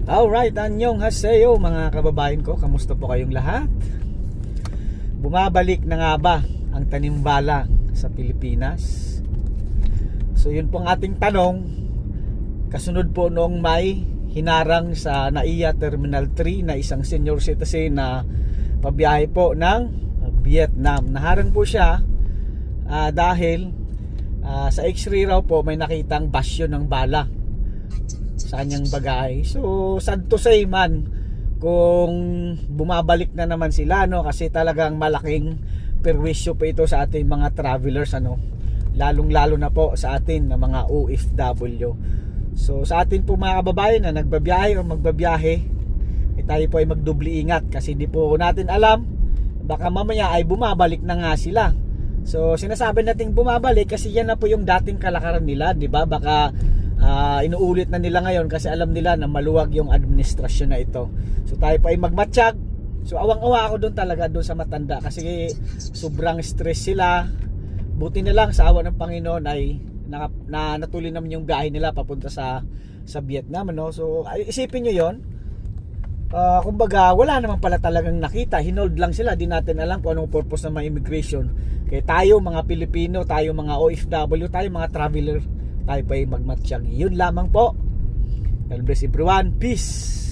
Alright, anyong haseyo mga kababayan ko. Kamusta po kayong lahat? Bumabalik na nga ba ang tanimbala sa Pilipinas? So yun po ang ating tanong. Kasunod po noong May, hinarang sa NAIA Terminal 3 na isang senior citizen na pabiyahe po ng Vietnam. Naharang po siya dahil sa x-ray raw po may nakitang basyo ng bala sa kanyang bagay. So sad to say man kung bumabalik na naman sila, no, kasi talagang malaking perwisyo po ito sa ating mga travelers, ano, lalong lalo na po sa atin na mga OFW. So sa atin po mga kababayan na nagbabiyahe o magbabiyahe, tayo po ay magdubli ingat kasi di po natin alam, baka mamaya ay bumabalik na nga sila. So sinasabi nating bumabalik kasi yan na po yung dating kalakaran nila, di ba? Baka inuulit na nila ngayon kasi alam nila na maluwag yung administrasyon na ito. So tayo pa ay magmatsyag. So awang-awa ako doon talaga, doon sa matanda, kasi sobrang stress sila. Buti na lang sa awa ng Panginoon ay natuloy naman yung biyahe nila papunta sa Vietnam, no? So isipin nyo yon. Kumbaga wala naman pala talagang nakita, hinold lang sila, di natin alam kung anong purpose ng mga immigration. Kaya tayo mga Pilipino, tayo mga OFW, tayo mga traveler, tayo pa ay magmatsyag. Yun lamang po. God bless everyone. Peace.